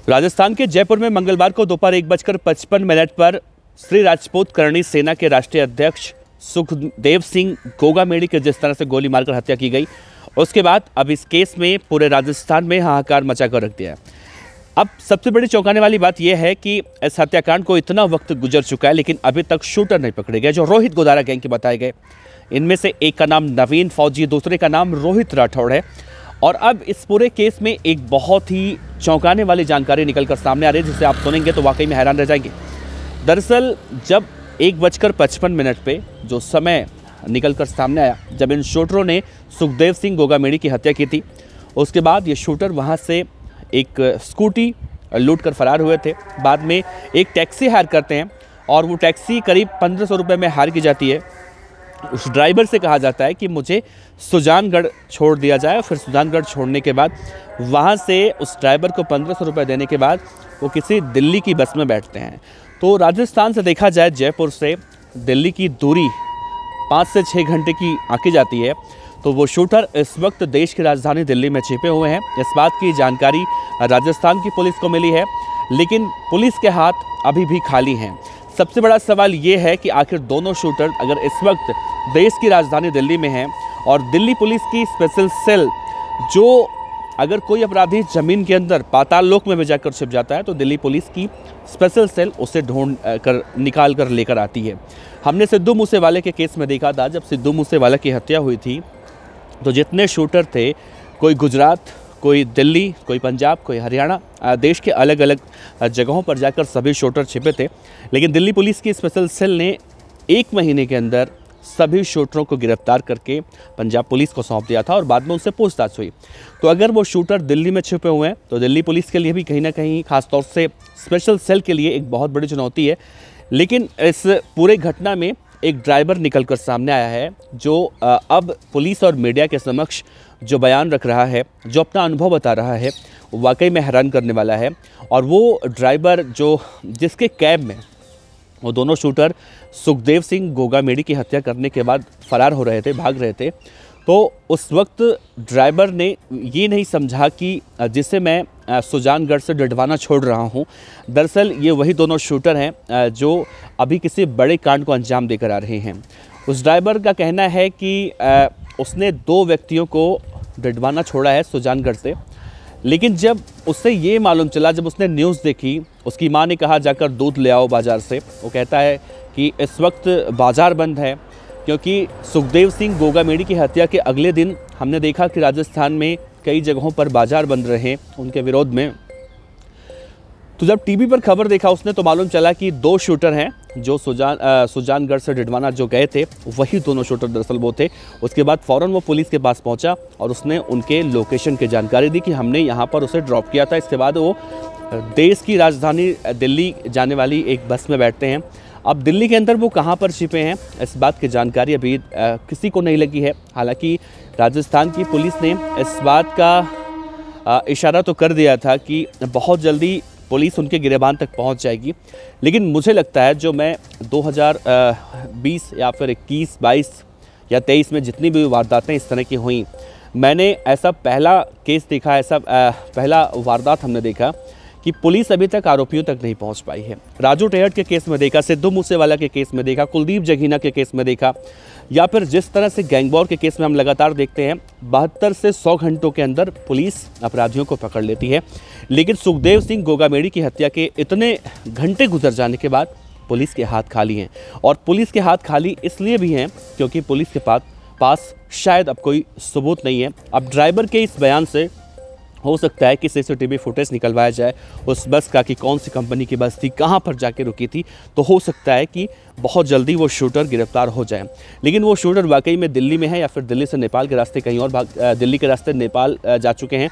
राजस्थान के जयपुर में मंगलवार को दोपहर 1:55 पर श्री राजपूत करणी सेना के राष्ट्रीय अध्यक्ष सुखदेव सिंह गोगामेड़ी की जिस तरह से गोली मारकर हत्या की गई, उसके बाद अब इस केस में पूरे राजस्थान में हाहाकार मचा कर रख दिया है। अब सबसे बड़ी चौंकाने वाली बात यह है कि इस हत्याकांड को इतना वक्त गुजर चुका है, लेकिन अभी तक शूटर नहीं पकड़े गए, जो रोहित गोदारा गैंग के बताए गए। इनमें से एक का नाम नवीन फौजी, दूसरे का नाम रोहित राठौड़ है। और अब इस पूरे केस में एक बहुत ही चौंकाने वाली जानकारी निकलकर सामने आ रही है, जिसे आप सुनेंगे तो वाकई में हैरान रह जाएंगे। दरअसल जब 1:55 पे जो समय निकलकर सामने आया, जब इन शूटरों ने सुखदेव सिंह गोगामेड़ी की हत्या की थी, उसके बाद ये शूटर वहाँ से एक स्कूटी लूट कर फरार हुए थे। बाद में एक टैक्सी हायर करते हैं और वो टैक्सी करीब 1500 रुपये में हायर की जाती है। उस ड्राइवर से कहा जाता है कि मुझे सुजानगढ़ छोड़ दिया जाए। फिर सुजानगढ़ छोड़ने के बाद वहाँ से उस ड्राइवर को 1500 रुपये देने के बाद वो किसी दिल्ली की बस में बैठते हैं। तो राजस्थान से देखा जाए, जयपुर से दिल्ली की दूरी 5 से 6 घंटे की आंकी जाती है। तो वो शूटर इस वक्त देश की राजधानी दिल्ली में छिपे हुए हैं। इस बात की जानकारी राजस्थान की पुलिस को मिली है, लेकिन पुलिस के हाथ अभी भी खाली हैं। सबसे बड़ा सवाल ये है कि आखिर दोनों शूटर अगर इस वक्त देश की राजधानी दिल्ली में हैं और दिल्ली पुलिस की स्पेशल सेल, जो अगर कोई अपराधी ज़मीन के अंदर पाताल लोक में भी जाकर छिप जाता है तो दिल्ली पुलिस की स्पेशल सेल उसे ढूंढ कर निकाल कर लेकर आती है। हमने सिद्धू मूसेवाले के केस में देखा था, जब सिद्धू मूसेवाला की हत्या हुई थी तो जितने शूटर थे, कोई गुजरात, कोई दिल्ली, कोई पंजाब, कोई हरियाणा, देश के अलग अलग जगहों पर जाकर सभी शूटर छिपे थे। लेकिन दिल्ली पुलिस की स्पेशल सेल ने 1 महीने के अंदर सभी शूटरों को गिरफ्तार करके पंजाब पुलिस को सौंप दिया था और बाद में उनसे पूछताछ हुई। तो अगर वो शूटर दिल्ली में छिपे हुए हैं तो दिल्ली पुलिस के लिए भी कहीं ना कहीं, खासतौर से स्पेशल सेल के लिए, एक बहुत बड़ी चुनौती है। लेकिन इस पूरे घटना में एक ड्राइवर निकलकर सामने आया है, जो अब पुलिस और मीडिया के समक्ष जो बयान रख रहा है, जो अपना अनुभव बता रहा है, वाकई में हैरान करने वाला है। और वो ड्राइवर जिसके कैब में वो दोनों शूटर सुखदेव सिंह गोगामेड़ी की हत्या करने के बाद फरार हो रहे थे, भाग रहे थे, तो उस वक्त ड्राइवर ने ये नहीं समझा कि जिसे मैं सुजानगढ़ से डिडवाना छोड़ रहा हूँ, दरअसल ये वही दोनों शूटर हैं जो अभी किसी बड़े कांड को अंजाम देकर आ रहे हैं। उस ड्राइवर का कहना है कि उसने 2 व्यक्तियों को डिडवाना छोड़ा है सुजानगढ़ से, लेकिन जब उससे ये मालूम चला, जब उसने न्यूज़ देखी, उसकी माँ ने कहा जाकर दूध ले आओ बाज़ार से। वो कहता है कि इस वक्त बाज़ार बंद है, क्योंकि सुखदेव सिंह गोगामेड़ी की हत्या के अगले दिन हमने देखा कि राजस्थान में कई जगहों पर बाज़ार बंद रहे उनके विरोध में। तो जब टीवी पर खबर देखा उसने, तो मालूम चला कि 2 शूटर हैं जो सुजानगढ़ से डिडवाना जो गए थे, वही दोनों शूटर दरअसल वो थे। उसके बाद फ़ौरन वो पुलिस के पास पहुंचा और उसने उनके लोकेशन की जानकारी दी कि हमने यहाँ पर उसे ड्रॉप किया था। इसके बाद वो देश की राजधानी दिल्ली जाने वाली एक बस में बैठते हैं। अब दिल्ली के अंदर वो कहाँ पर छिपे हैं, इस बात की जानकारी अभी किसी को नहीं लगी है। हालांकि राजस्थान की पुलिस ने इस बात का इशारा तो कर दिया था कि बहुत जल्दी पुलिस उनके गिरेबान तक पहुंच जाएगी। लेकिन मुझे लगता है, जो मैं 2020 या फिर 21, 22 या 23 में जितनी भी वारदातें इस तरह की हुई, मैंने ऐसा पहला केस देखा, ऐसा पहला वारदात हमने देखा कि पुलिस अभी तक आरोपियों तक नहीं पहुंच पाई है। राजू टेहट के केस में देखा, सिद्धू मूसेवाला के केस में देखा, कुलदीप जगीना के केस में देखा, या फिर जिस तरह से गैंगवॉर के केस में हम लगातार देखते हैं, 72 से 100 घंटों के अंदर पुलिस अपराधियों को पकड़ लेती है। लेकिन सुखदेव सिंह गोगामेड़ी की हत्या के इतने घंटे गुजर जाने के बाद पुलिस के हाथ खाली हैं। और पुलिस के हाथ खाली इसलिए भी हैं क्योंकि पुलिस के पास शायद अब कोई सबूत नहीं है। अब ड्राइवर के इस बयान से हो सकता है कि सीसीटीवी फुटेज निकलवाया जाए उस बस का, कि कौन सी कंपनी की बस थी, कहाँ पर जाके रुकी थी, तो हो सकता है कि बहुत जल्दी वो शूटर गिरफ्तार हो जाए। लेकिन वो शूटर वाकई में दिल्ली में है या फिर दिल्ली से नेपाल के रास्ते कहीं और दिल्ली के रास्ते नेपाल जा चुके हैं,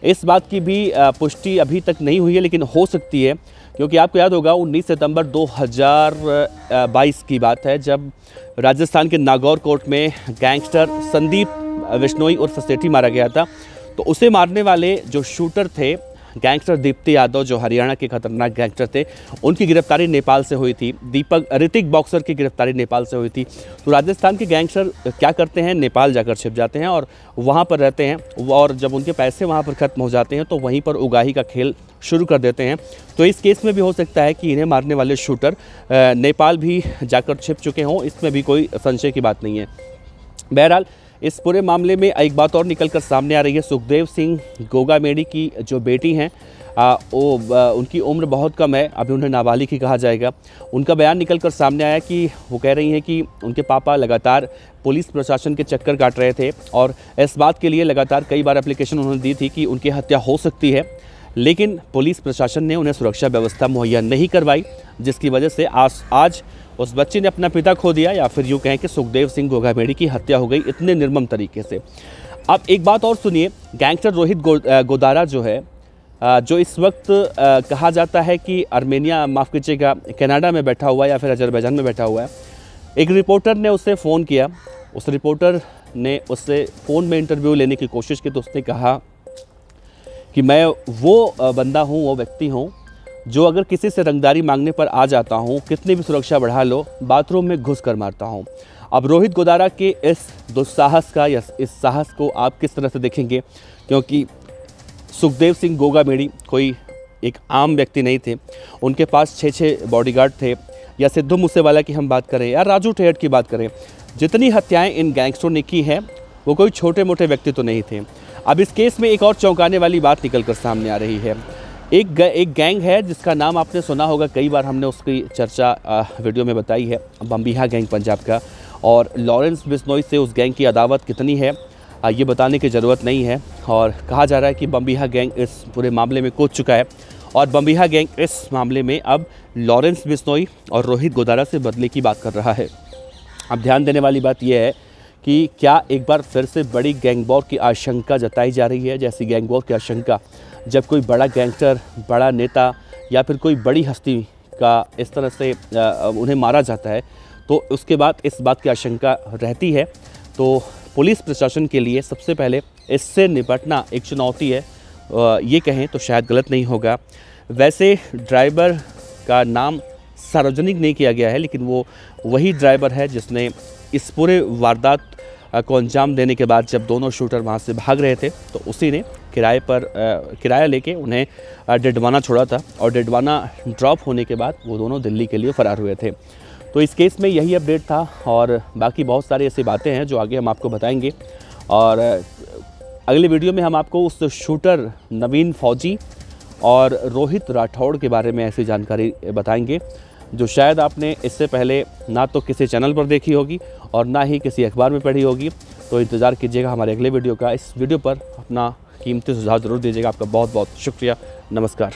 इस बात की भी पुष्टि अभी तक नहीं हुई है। लेकिन हो सकती है, क्योंकि आपको याद होगा 19 सितंबर 2022 की बात है, जब राजस्थान के नागौर कोर्ट में गैंगस्टर संदीप बिश्नोई उर्फ सेठी मारा गया था। तो उसे मारने वाले जो शूटर थे, गैंगस्टर दीप्ति यादव जो हरियाणा के खतरनाक गैंगस्टर थे, उनकी गिरफ्तारी नेपाल से हुई थी। ऋतिक बॉक्सर की गिरफ्तारी नेपाल से हुई थी। तो राजस्थान के गैंगस्टर क्या करते हैं, नेपाल जाकर छिप जाते हैं और वहाँ पर रहते हैं, और जब उनके पैसे वहाँ पर ख़त्म हो जाते हैं तो वहीं पर उगाही का खेल शुरू कर देते हैं। तो इस केस में भी हो सकता है कि इन्हें मारने वाले शूटर नेपाल भी जाकर छिप चुके हों, इसमें भी कोई संशय की बात नहीं है। बहरहाल इस पूरे मामले में एक बात और निकल कर सामने आ रही है। सुखदेव सिंह गोगामेडी की जो बेटी हैं, उनकी उम्र बहुत कम है, अभी उन्हें नाबालिग ही कहा जाएगा। उनका बयान निकल कर सामने आया कि वो कह रही हैं कि उनके पापा लगातार पुलिस प्रशासन के चक्कर काट रहे थे और इस बात के लिए लगातार कई बार एप्लीकेशन उन्होंने दी थी कि उनकी हत्या हो सकती है, लेकिन पुलिस प्रशासन ने उन्हें सुरक्षा व्यवस्था मुहैया नहीं करवाई, जिसकी वजह से आज उस बच्चे ने अपना पिता खो दिया, या फिर यूँ कहें कि सुखदेव सिंह गोगामेडी की हत्या हो गई इतने निर्मम तरीके से। अब एक बात और सुनिए, गैंगस्टर रोहित गोदारा जो है, जो इस वक्त कहा जाता है कि आर्मेनिया, माफ़ कीजिएगा, कनाडा में बैठा हुआ है या फिर अजरबैजान में बैठा हुआ है। एक रिपोर्टर ने उससे फ़ोन किया, उस रिपोर्टर ने उससे फ़ोन में इंटरव्यू लेने की कोशिश की, तो उसने कहा कि मैं वो बंदा हूँ, वो व्यक्ति हूँ जो अगर किसी से रंगदारी मांगने पर आ जाता हूँ, कितनी भी सुरक्षा बढ़ा लो, बाथरूम में घुस कर मारता हूँ। अब रोहित गोदारा के इस दुस्साहस का या इस साहस को आप किस तरह से देखेंगे, क्योंकि सुखदेव सिंह गोगामेडी कोई एक आम व्यक्ति नहीं थे। उनके पास 6 बॉडीगार्ड थे, या सिद्धू मूसेवाला की हम बात करें या राजू ठेहट की बात करें, जितनी हत्याएं इन गैंगस्टरों ने की हैं वो कोई छोटे मोटे व्यक्ति तो नहीं थे। अब इस केस में एक और चौंकाने वाली बात निकल कर सामने आ रही है। एक गैंग है जिसका नाम आपने सुना होगा, कई बार हमने उसकी चर्चा वीडियो में बताई है, बम्बिहा गैंग पंजाब का। और लॉरेंस बिश्नोई से उस गैंग की अदावत कितनी है ये बताने की ज़रूरत नहीं है, और कहा जा रहा है कि बम्बिहा गैंग इस पूरे मामले में कूद चुका है, और बम्बिहा गैंग इस मामले में अब लॉरेंस बिश्नोई और रोहित गोदारा से बदले की बात कर रहा है। अब ध्यान देने वाली बात यह है कि क्या एक बार फिर से बड़ी गैंग वॉर की आशंका जताई जा रही है, जैसी गैंग वॉर की आशंका जब कोई बड़ा गैंगस्टर, बड़ा नेता या फिर कोई बड़ी हस्ती का इस तरह से उन्हें मारा जाता है, तो उसके बाद इस बात की आशंका रहती है। तो पुलिस प्रशासन के लिए सबसे पहले इससे निपटना एक चुनौती है, ये कहें तो शायद गलत नहीं होगा। वैसे ड्राइवर का नाम सार्वजनिक नहीं किया गया है, लेकिन वो वही ड्राइवर है जिसने इस पूरे वारदात को अंजाम देने के बाद जब दोनों शूटर वहाँ से भाग रहे थे, तो उसी ने किराया लेके उन्हें डेडवाना छोड़ा था, और डेडवाना ड्रॉप होने के बाद वो दोनों दिल्ली के लिए फ़रार हुए थे। तो इस केस में यही अपडेट था, और बाकी बहुत सारी ऐसी बातें हैं जो आगे हम आपको बताएंगे। और अगले वीडियो में हम आपको उस शूटर नवीन फौजी और रोहित राठौड़ के बारे में ऐसी जानकारी बताएंगे जो शायद आपने इससे पहले ना तो किसी चैनल पर देखी होगी और ना ही किसी अखबार में पढ़ी होगी। तो इंतज़ार कीजिएगा हमारे अगले वीडियो का। इस वीडियो पर अपना कीमती सुझाव ज़रूर दीजिएगा। आपका बहुत बहुत शुक्रिया। नमस्कार।